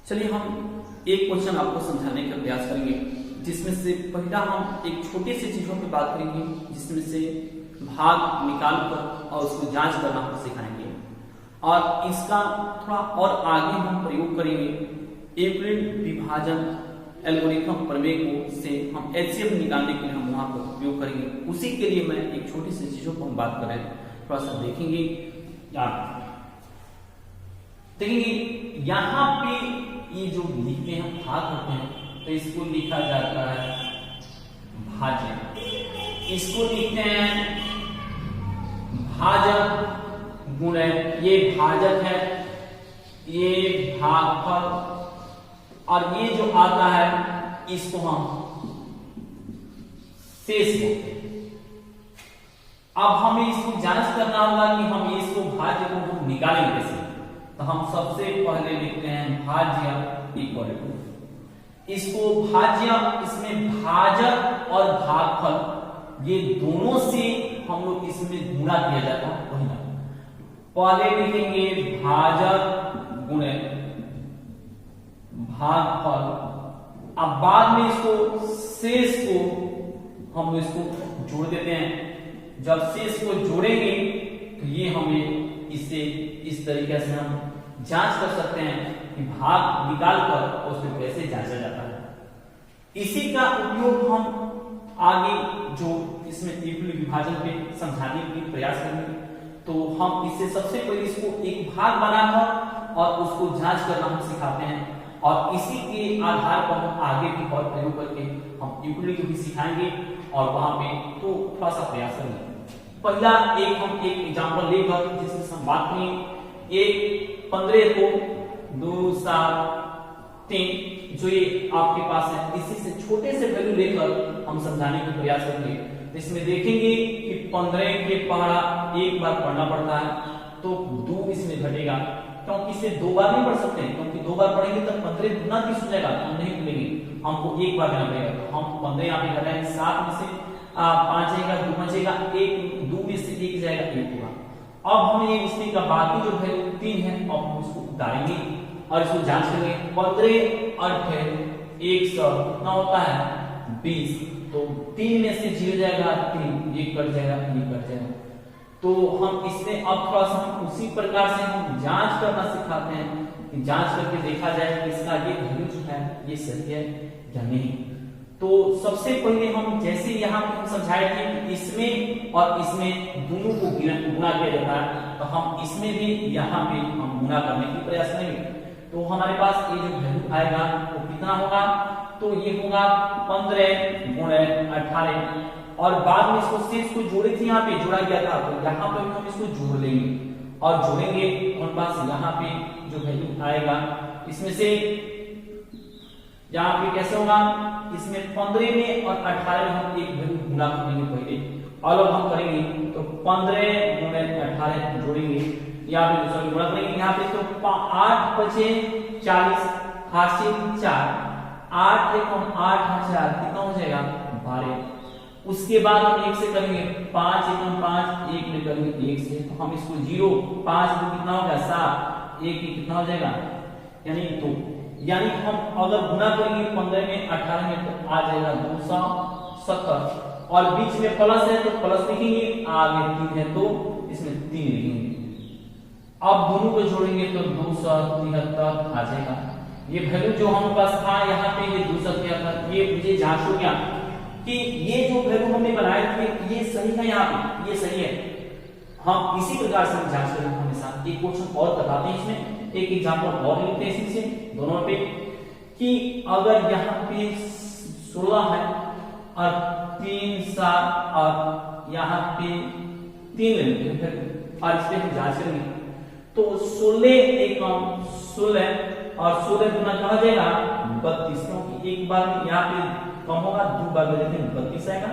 चलिए हम एक क्वेश्चन आपको समझाने का प्रयास करेंगे, जिसमें से पहला हम एक छोटी सी चीजों पे बात करेंगे, जिसमें से भाग निकाल कर और उसको जांच करना हम सिखाएंगे। और इसका थोड़ा और आगे हम प्रयोग करेंगे यूक्लिड विभाजन एल्गोरिथम प्रमेय को से हम एचसीएफ निकालने के लिए हम वहां पर उपयोग करेंगे। उसी के लिए मैं एक छोटी सी चीजों को हम बात कर रहे हैं, थोड़ा सा देखेंगे। देखिए यहाँ पे ये जो लिखते हैं भाग होते हैं, तो इसको लिखा जाता है भाज्य, इसको लिखते हैं भाजक गुणे, ये भाजक है, ये भागफल, और ये जो आता है इसको हम शेष बोलते हैं। अब हमें इसको जांच करना होगा कि हम इसको भाज्य को हम निकालेंगे कैसे। तो हम सबसे पहले लिखते हैं भाज्य इक्वल टू, इसको भाज्य, इसमें भाजक और भागफल ये दोनों से हम लोग इसमें गुणा किया जाता है, वही ना। पहले लिखेंगे भाजक गुणे भागफल, अब बाद में इसको शेष को हम इसको जोड़ देते हैं। जब शेष को जोड़ेंगे तो ये हमें इससे इस तरीके से हम जांच कर सकते हैं कि भाग निकालकर उसमें कैसे जांचा जाता है। इसी का उपयोग हम आगे जो इसमें यूक्लिड विभाजन पे समझाने की प्रयास करेंगे। तो हम इससे सबसे पहले इसको एक भाग बनाकर और उसको जांच करना हम सिखाते हैं, और इसी के आधार पर हम आगे भी और प्रयोग करके हम यूक्लिड भी सिखाएंगे और वहां पे तो थोड़ा सा प्रयास करेंगे। पहला हम एक एग्जांपल लेकर जिसमें हम बात करें, एक 15 को 2 7 3 जो ये आपके पास है, इसी से छोटे से वैल्यू लेकर हम समझाने का प्रयास करेंगे। तो इसमें देखेंगे कि 15 के पहाड़ा एक बार पढ़ना पड़ता है, तो 2 इसमें घटेगा, क्योंकि इसे 2 बार नहीं पढ़ सकते हैं, क्योंकि 2 बार पढ़ेंगे तो 15 गुना 30 हो जाएगा, हम नहीं भूलेंगे, हमको एक बार देना पड़ेगा। तो हम 15 यहाँ पे घटाएंगे, 7 में से 5 जाएगा, 2 बचेगा, 1 2 में से 1 जाएगा, 1 होगा। अब हम ये इसमें का बाकी जो है 3 है, अब हम इसको उतारेंगे और इसको जांच करेंगे। 15 और 100 कितना होता है 20, तो 3 में से 0 जाएगा 3, ये कट जाएगा, ये कट जाएगा। तो हम इसमें अब थोड़ा सा हम उसी प्रकार से हम जांच करना सिखाते हैं कि जांच करके देखा जाए कि इसका ये वैल्यू जो है ये सही है या नहीं। तो सबसे पहले हम जैसे यहाँ पे हम समझाए थे कि इसमें और इसमें दोनों को गुणा किया जाता है, तो हम इसमें भी यहाँ पे हम गुणा करने की प्रयास करेंगे। तो हमारे पास ये जो वैल्यू आएगा वो कितना होगा, तो ये होगा 15 गुणे 18, और बाद में इसको शेष को जोड़े थे, यहाँ पे जोड़ा गया था, तो यहाँ पे हम इसको जोड़ लेंगे और जोड़ेंगे हमारे पास यहाँ पे जो वैल्यू आएगा इसमें से यहाँ पे कैसे होगा, इसमें 15 में और 18 में हम एक वैल्यू गुणा करेंगे पहले, अलग हम करेंगे। तो 15 गुणे 18 जोड़ेंगे, यहाँ पे दूसरा गुणा करेंगे, यहाँ पे तो 8 बचे 40, हासिल 4, 8 एकम 8 4 कितना हो जाएगा 12। उसके बाद हम 1 से करेंगे, 5 एकम 5, 1 में करेंगे 1 से, तो हम इसको 0, 5 में कितना हो गया 7, 1 कितना हो जाएगा यानी 2, यानी हम अगर गुणा करेंगे 15 में 18 में तो आ जाएगा 270, और बीच में प्लस है तो प्लस लिखेंगे, आगे 3 है तो इसमें 3 लिखेंगे। अब दोनों को जोड़ेंगे तो 273 आ जाएगा। ये वैल्यू जो हमारे पास था यहाँ पे ये 273, ये मुझे जांच हो गया कि ये जो वैल्यू हमने बनाए थे ये सही है, यहाँ पे ये सही है। हम इसी प्रकार से जांच करेंगे हमेशा। एक क्वेश्चन और बताते हैं, इसमें एक एग्जांपल और लेते हैं इसी से दोनों पे, कि अगर यहाँ पे 16 है और 3 7 और यहाँ पे 3 लेते हैं, और इस पे हम जांच करेंगे। तो 16 एकम 16 और 16 गुना कहा जाएगा 32, क्योंकि एक बार यहाँ पे कम होगा, 2 बार में देखें 32 आएगा,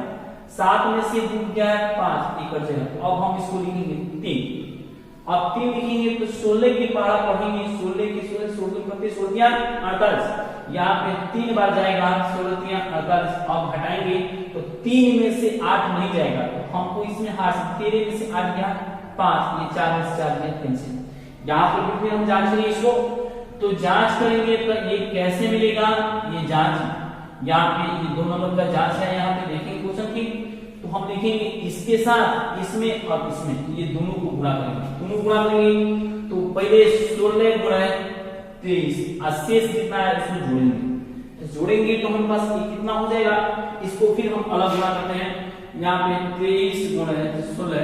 7 में से 2 क्या है 5, एक कट जाएगा। अब हम इसको लिखेंगे 3, अब 3 लिखेंगे तो 16 के पहाड़ा पढ़ेंगे, 16 की 16 16 35 48, यहाँ पे 3 बार जाएगा, 16 3 48। अब हटाएंगे तो 3 में से 8 नहीं जाएगा, तो हमको इसमें हार 13 में से 8 गया 5, ये 4 में से 4 गया 3 से। यहाँ पर भी हम जांचेंगे इसको, तो जांच करेंगे तो ये कैसे मिलेगा, ये जांच यहाँ पे ये 2 नंबर का जांच है, यहाँ पे देखेंगे क्वेश्चन की, तो हम लिखेंगे इसके साथ इसमें और इसमें ये दोनों को गुणा करेंगे, दोनों गुणा करेंगे तो पहले 16 गुणा 23 और शेष कितना है इसमें जोड़ेंगे, जोड़ेंगे तो हमारे पास ये कितना हो जाएगा, इसको फिर हम अलग गुणा करते हैं, यहाँ पे 23 गुणा 16,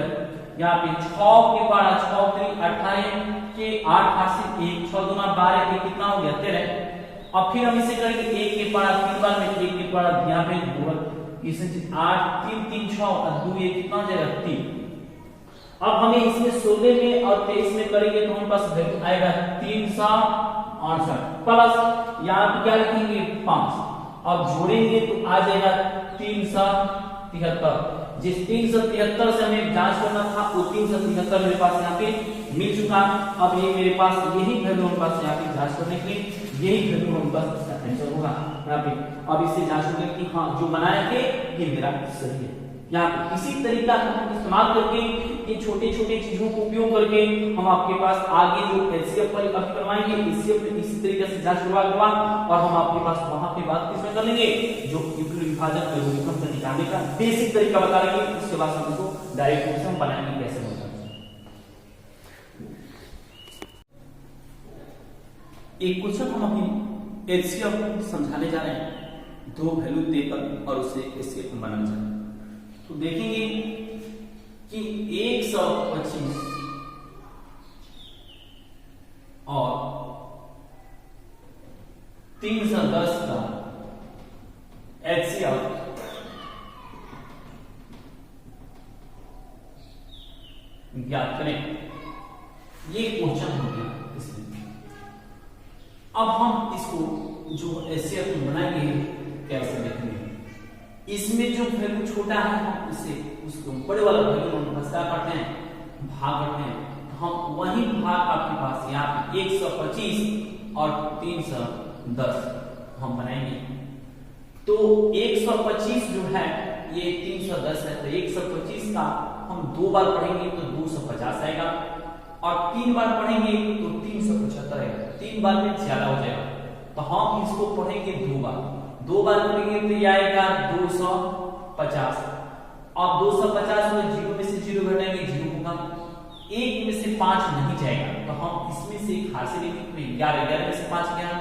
यहाँ पे 6 के पारा 6 3 18 के 8 8 से 1 6 दूना 12 के कितना हो गया 13। अब फिर हम इसे करेंगे 1 के पारा 3 बार में 1 के पारा यहाँ पे 8 3 3 6 और 2 ये कितना हो जाएगा 3। अब हमें इसमें 16 में और 23 में करेंगे तो हमारे पास वैल्यू आएगा 368 प्लस यहाँ पे क्या लिखेंगे 5, अब जोड़ेंगे तो आ जाएगा 373। जिस 373 से हमें जांच करना था वो 373 मेरे पास यहाँ पे मिल चुका। अब ये मेरे पास यही वैल्यू हमारे पास यहाँ पे जांच करने के लिए यही वैल्यू हमारे पास इसका आंसर होगा यहाँ पे। अब इससे जांच करेंगे कि हाँ जो बनाया है ये मेरा सही है। यहाँ पे इसी तरीका का हम इस्तेमाल करके ये छोटे छोटे चीजों को उपयोग करके हम आपके पास आगे जो एचसीएफ पर अभी करवाएंगे एचसीएफ में इसी तरीके से जांच करवा और हम आपके पास वहां पे बात किसमें कर लेंगे जो यूक्लिड विभाजन एल्गोरिथम से निकालने का बेसिक तरीका बता देंगे। उसके बाद हम इसको डायरेक्ट क्वेश्चन बनाएंगे कैसे होगा। एक क्वेश्चन हम अभी एचसीएफ समझाने जा रहे हैं, 2 वैल्यू देकर और उसे एचसीएफ बनाना चाहते हैं। तो देखेंगे कि 125 और 310 का एचसीएफ ज्ञात करें, ये क्वेश्चन हो गया। इसमें अब हम इसको जो एचसीएफ बनाएंगे कैसे देखेंगे, इसमें जो वैल्यू छोटा है हम उसे उसको बड़े वाला वैल्यू हम क्या करते हैं भाग करते हैं, तो हम वही भाग आपके पास यहाँ पे 125 और 310 हम बनाएंगे। तो 125 जो है ये 310 है, तो 125 का हम 2 बार पढ़ेंगे तो 250 आएगा और 3 बार पढ़ेंगे तो 375 आएगा, 3 बार में ज्यादा हो जाएगा। तो हम इसको पढ़ेंगे 2 बार पढ़ेंगे तो ये आएगा 250। अब 250 में 0 में से 0 घटाएंगे 0 होगा, 1 में से 5 नहीं जाएगा तो हम इसमें से एक हाथ से लेंगे 11, 11 में से 5 गया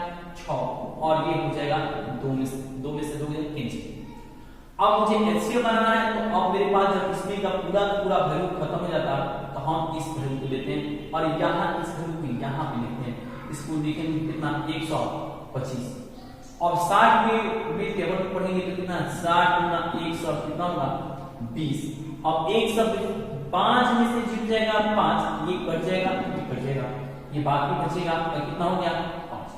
6 और ये हो जाएगा 2 में से 2 कैंसिल। अब मुझे एचसीएफ बनाना है तो अब मेरे पास जब इसमें का पूरा वैल्यू खत्म हो जाता है तो हम इस वैल्यू को लेते हैं और यहाँ इस वैल्यू को यहाँ पे लिखते हैं। इसको लिखेंगे कितना 125 और 60 में टेबल में पढ़ेंगे तो कितना 60 गुना 100 कितना होगा 20। अब 105 में से जीत जाएगा 5, ये कट जाएगा ये कट जाएगा, ये बाकी बचेगा तो कितना हो गया 5।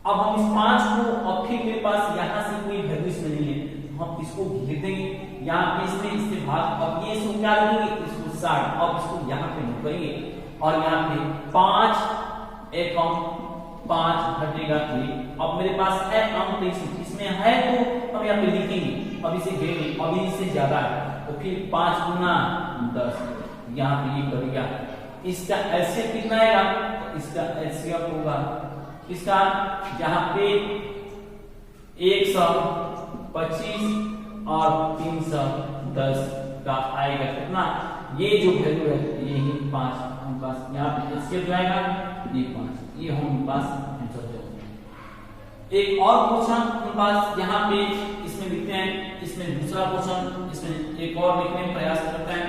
अब हम इस 5 को अब फिर मेरे पास यहाँ से कोई वैल्यू इसमें नहीं है तो हम इसको घेर देंगे यहाँ पे इसमें इससे भाग। अब ये इसको क्या करेंगे इसको 60 अब इसको यहाँ पे लिख करेंगे और यहाँ पे 5 एकम 5 घटेगा 1। अब मेरे पास है अंक इसमें है तो हम यहाँ पे लिखेंगे, अब इसे घेरेंगे, अभी इससे ज्यादा है तो फिर 5 गुना 10 यहाँ पे ये कर गया। इसका एचसीएफ कितना आएगा तो इसका एचसीएफ होगा इसका यहाँ पे 125 और 310 का आएगा कितना, ये जो वैल्यू है ये ही 5 हम पास यहाँ पे एचसीएफ जो आएगा ये 5, ये हम पास आंसर हो जाएगा। एक और क्वेश्चन हम पास यहाँ पे इसमें लिखते हैं, इसमें दूसरा क्वेश्चन इसमें एक और लिखने का प्रयास करते हैं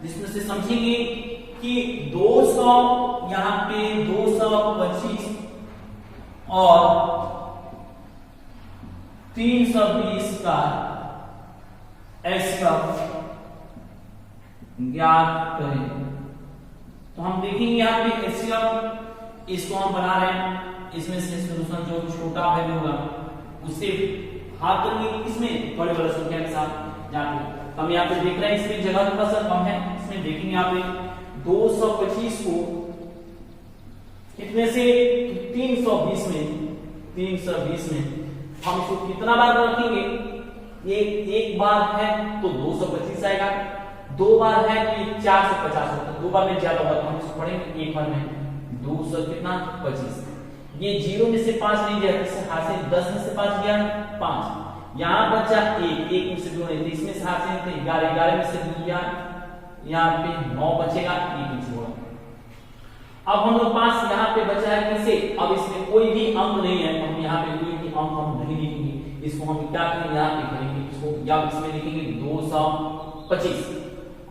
जिसमें से समझेंगे कि 200 यहाँ पे 225 और 320 का एचसीएफ ज्ञात करें। तो हम देखेंगे यहाँ पे एचसीएफ इसको हम बना रहे हैं, इसमें से सॉल्यूशन जो छोटा वैल्यू होगा उससे भाग करेंगे इसमें बड़े बड़े संख्या के साथ। यहाँ पे हम यहाँ पे देख रहे हैं इसमें जगह थोड़ा सा कम है, इसमें देखेंगे यहाँ पे 225 को कितने से 320 में हम इसको कितना बार रखेंगे, ये एक बार है तो 225 आएगा, 2 बार है कि 450 होता है, 2 बार में ज्यादा होगा तो हम इसको पढ़ेंगे एक बार में 200 कितना 25। ये 0 में से 5 नहीं गया, इससे हाथ से 10 में से 5 गया 5, यहाँ बचा 1, 1 में से 2 नहीं, 30 में से हाथ से 11, 11 में से 2 गया, यहाँ पे 9 बचेगा, 1 में से होगा। अब हम लोग पास यहाँ पे बचा है किसे, अब इसमें कोई भी अंक नहीं है, हम यहाँ पे कोई भी अंक हम नहीं लिखेंगे, इसको हम क्या करेंगे, यहाँ पे करेंगे इसको, या इसमें लिखेंगे 225।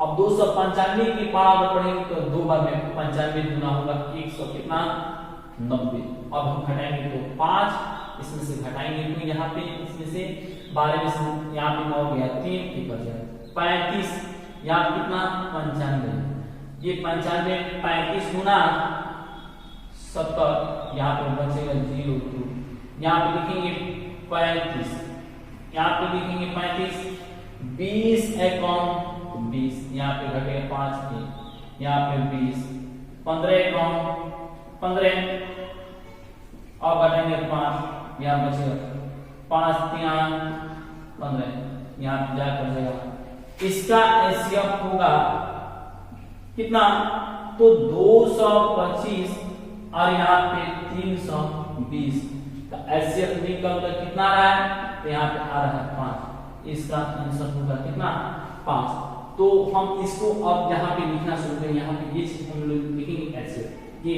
अब 295 की पावर पढ़ेंगे तो 2 बार में 95 गुना होगा 100 कितना 90। अब हम घटाएंगे तो 5, इसमें से घटाएंगे तो यहाँ पे इसमें से 12 में से यहाँ पे 9 गया 3, 1 बच जाएगा 35, यहाँ कितना 95, ये 95 35 गुना 70, यहाँ पे बचेगा 02, यहाँ पे लिखेंगे 35, यहाँ पे लिखेंगे 35, 20 एकम 20, यहाँ पे घटेगा 5, यहाँ पे 20, 15 एकम 15, और घटेंगे 5, यहाँ बचेगा 5 3 15, यहाँ पे जाकर जाएगा, इसका एचसीएफ होगा कितना, तो 225 और यहाँ पे 320 का एचसीएफ निकल कर कितना आ रहा है, तो यहाँ पे आ रहा है 5, इसका आंसर होगा कितना 5। तो हम इसको अब यहाँ पे लिखना शुरू करें, यहाँ पे ये हम लोग लिखेंगे एचसीएफ, ये